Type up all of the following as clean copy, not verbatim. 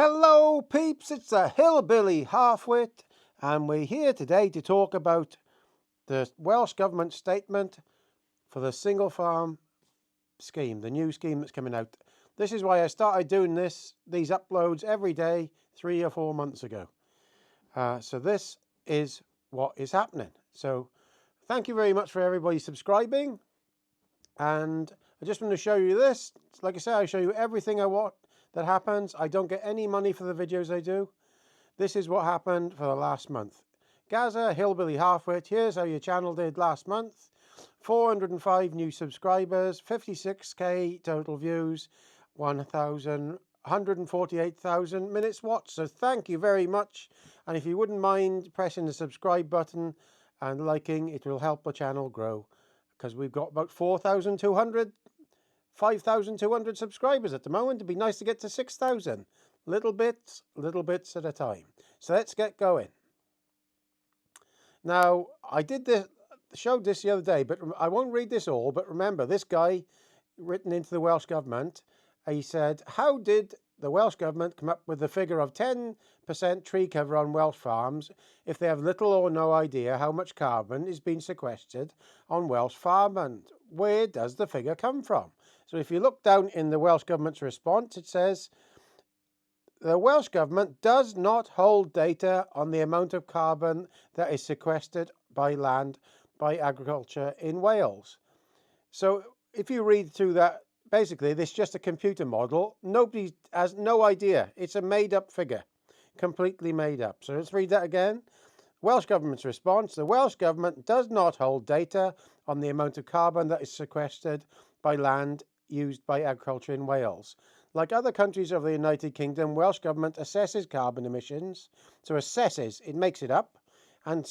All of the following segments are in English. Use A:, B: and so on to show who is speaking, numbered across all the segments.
A: Hello peeps, it's the Hillbilly Halfwit, and we're here today to talk about the Welsh Government statement for the single farm scheme, the new scheme that's coming out. This is why I started doing these uploads every day 3 or 4 months ago. So this is what is happening. So thank you very much for everybody subscribing, and I just want to show you this. Like I say, I show you everything I want that happens. I don't get any money for the videos I do. This is what happened for the last month. Gaza, Hillbilly Halfwit, here's how your channel did last month. 405 new subscribers, 56k total views, 148,000 minutes watched. So thank you very much. And if you wouldn't mind pressing the subscribe button and liking, it will help the channel grow. Because we've got about 5,200 subscribers at the moment. It'd be nice to get to 6,000. Little bits at a time. So let's get going. Now, I showed this the other day, but I won't read this all. But remember, this guy, written into the Welsh Government, he said, how did the Welsh Government come up with the figure of 10% tree cover on Welsh farms if they have little or no idea how much carbon is being sequestered on Welsh farmland? Where does the figure come from? So if you look down in the Welsh Government's response, it says, the Welsh Government does not hold data on the amount of carbon that is sequestered by land by agriculture in Wales. So if you read through that, basically this is just a computer model. Nobody has no idea. It's a made-up figure, completely made up. So let's read that again. Welsh Government's response, the Welsh Government does not hold data on the amount of carbon that is sequestered by land used by agriculture in Wales. Like other countries of the United Kingdom, Welsh Government assesses carbon emissions. So assesses, it makes it up, and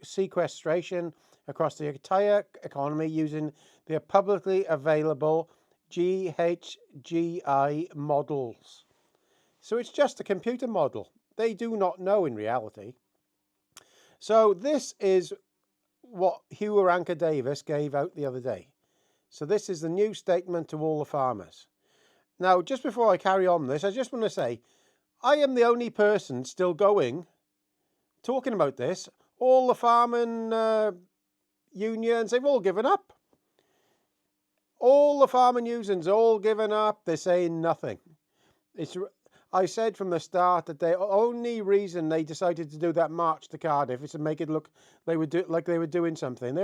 A: sequestration across the entire economy using their publicly available GHGI models. So it's just a computer model. They do not know in reality. So this is what Hugh Davis gave out the other day. So this is the new statement to all the farmers. Now, just before I carry on this, I just want to say, I am the only person still talking about this. All the farming unions, they've all given up. All the farming unions all given up. They're saying nothing. I said from the start that the only reason they decided to do that march to Cardiff is to make it look like they were doing something.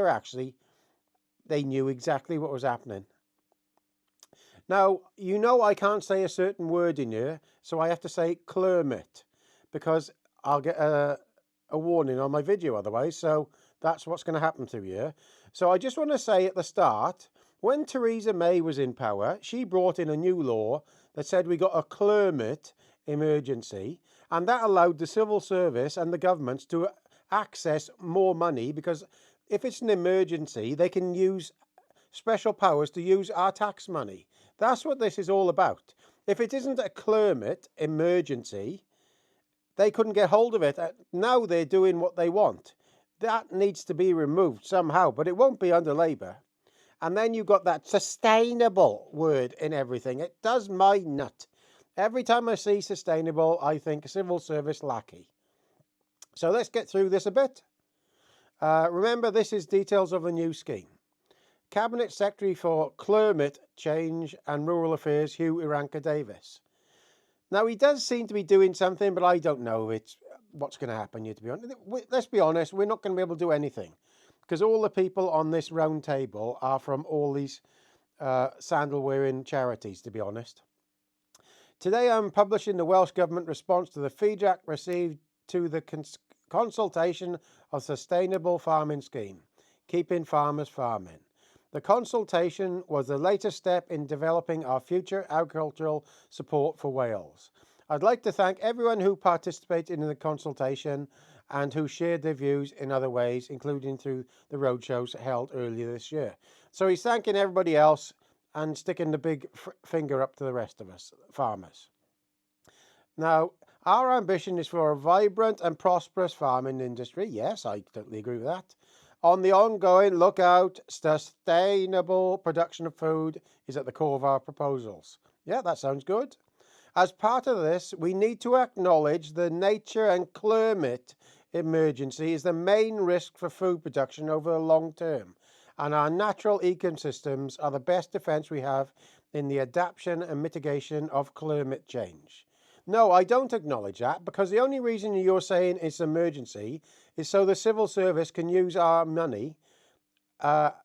A: They knew exactly what was happening. Now, you know I can't say a certain word in here, so I have to say Clermit, because I'll get a warning on my video otherwise, so that's what's going to happen to you. So I just want to say at the start, when Theresa May was in power, she brought in a new law that said we got a Clermit emergency, and that allowed the civil service and the governments to access more money, because if it's an emergency, they can use special powers to use our tax money. That's what this is all about. If it isn't a Clermit emergency, they couldn't get hold of it. Now they're doing what they want. That needs to be removed somehow, but it won't be under Labour. And then you've got that sustainable word in everything. It does my nut. Every time I see sustainable, I think civil service lackey. So let's get through this a bit. Remember, this is details of the new scheme. Cabinet Secretary for Climate Change and Rural Affairs, Hugh Davis. Now, he does seem to be doing something, but I don't know what's going to happen here, to be honest. Let's be honest, we're not going to be able to do anything, because all the people on this round table are from all these sandal-wearing charities, to be honest. Today, I'm publishing the Welsh Government response to the feedback received to the consultation of Sustainable Farming Scheme, Keeping Farmers Farming. The consultation was the latest step in developing our future agricultural support for Wales. I'd like to thank everyone who participated in the consultation and who shared their views in other ways, including through the roadshows held earlier this year. So he's thanking everybody else and sticking the big finger up to the rest of us, farmers. Now, our ambition is for a vibrant and prosperous farming industry. Yes, I totally agree with that. On the ongoing lookout, sustainable production of food is at the core of our proposals. Yeah, that sounds good. As part of this, we need to acknowledge the nature and climate emergency is the main risk for food production over the long term, and our natural ecosystems are the best defense we have in the adaptation and mitigation of climate change. No, I don't acknowledge that, because the only reason you're saying it's an emergency is so the civil service can use our money,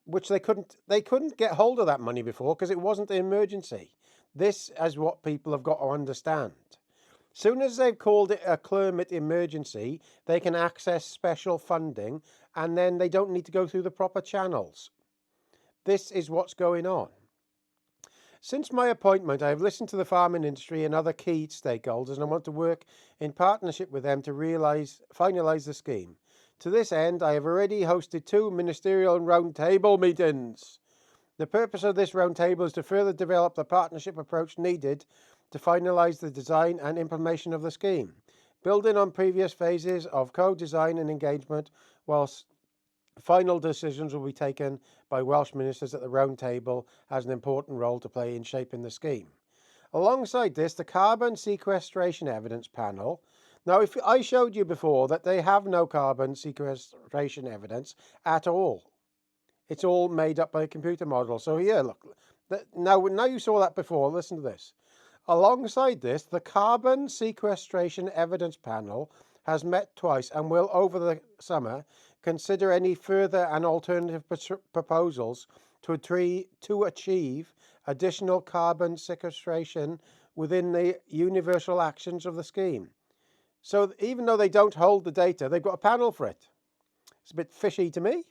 A: which they couldn't get hold of that money before because it wasn't an emergency. This is what people have got to understand. Soon as they've called it a climate emergency, they can access special funding, and then they don't need to go through the proper channels. This is what's going on. Since my appointment, I have listened to the farming industry and other key stakeholders, and I want to work in partnership with them to finalise the scheme. To this end, I have already hosted 2 ministerial roundtable meetings. The purpose of this roundtable is to further develop the partnership approach needed to finalise the design and implementation of the scheme, building on previous phases of co-design and engagement, whilst final decisions will be taken by Welsh ministers at the round table, has an important role to play in shaping the scheme. Alongside this, the carbon sequestration evidence panel. Now, if I showed you before that they have no carbon sequestration evidence at all. It's all made up by a computer model. So here, look. Now you saw that before. Listen to this. Alongside this, the carbon sequestration evidence panel has met twice and will, over the summer, consider any further and alternative proposals to achieve additional carbon sequestration within the universal actions of the scheme. So even though they don't hold the data, they've got a panel for it. It's a bit fishy to me.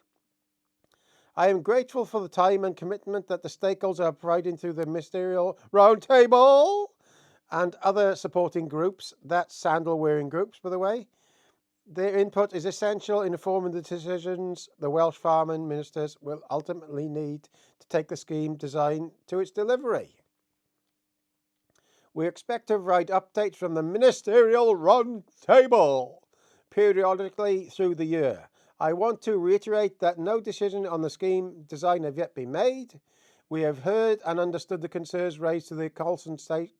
A: I am grateful for the time and commitment that the stakeholders are providing through the ministerial roundtable and other supporting groups. That's sandal-wearing groups, by the way. Their input is essential in informing the decisions the Welsh farming ministers will ultimately need to take the scheme design to its delivery. We expect to provide updates from the ministerial roundtable periodically through the year. I want to reiterate that no decision on the scheme design have yet been made. We have heard and understood the concerns raised to the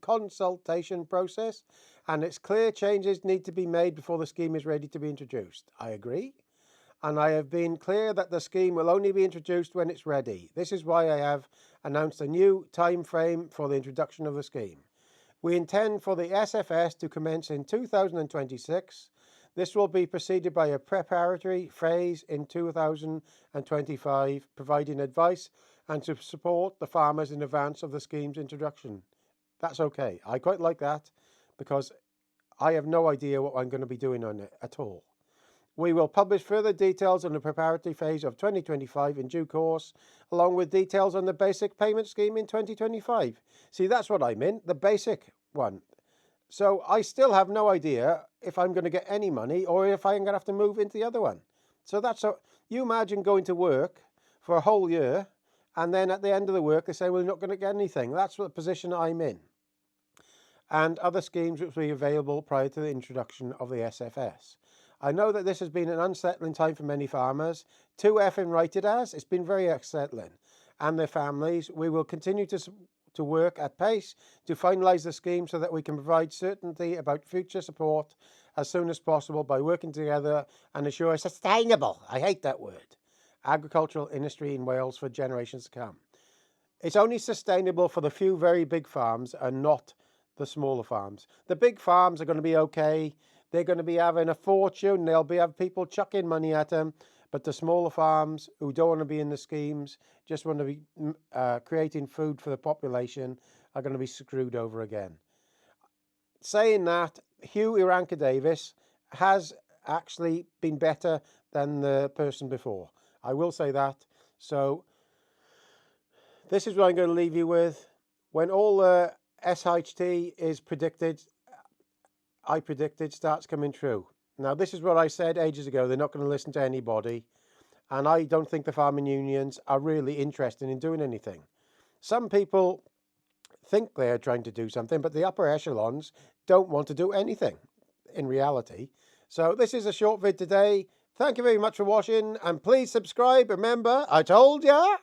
A: consultation process, and it's clear changes need to be made before the scheme is ready to be introduced. I agree. And I have been clear that the scheme will only be introduced when it's ready. This is why I have announced a new time frame for the introduction of the scheme. We intend for the SFS to commence in 2026. This will be preceded by a preparatory phase in 2025, providing advice and to support the farmers in advance of the scheme's introduction. That's okay. I quite like that because I have no idea what I'm going to be doing on it at all. We will publish further details on the preparatory phase of 2025 in due course, along with details on the basic payment scheme in 2025. See, that's what I meant, the basic one. So I still have no idea if I'm going to get any money or if I'm going to have to move into the other one. So you imagine going to work for a whole year and then at the end of the work they say, well, you're not going to get anything. That's the position I'm in. And other schemes which will be available prior to the introduction of the SFS. I know that this has been an unsettling time for many farmers. Too effing right it has. It's been very unsettling. And their families. We will continue to work at pace to finalise the scheme so that we can provide certainty about future support as soon as possible by working together and ensure a sustainable, I hate that word, agricultural industry in Wales for generations to come. It's only sustainable for the few very big farms and not the smaller farms. The big farms are going to be okay. They're going to be having a fortune. They'll have people chucking money at them. But the smaller farms who don't want to be in the schemes, just want to be creating food for the population, are going to be screwed over again. Saying that, Hugh Iranka Davis has actually been better than the person before. I will say that. So this is what I'm going to leave you with. When all the SHT is predicted, I predicted, starts coming true. Now, this is what I said ages ago. They're not going to listen to anybody. And I don't think the farming unions are really interested in doing anything. Some people think they're trying to do something, but the upper echelons don't want to do anything in reality. So this is a short vid today. Thank you very much for watching. And please subscribe. Remember, I told ya.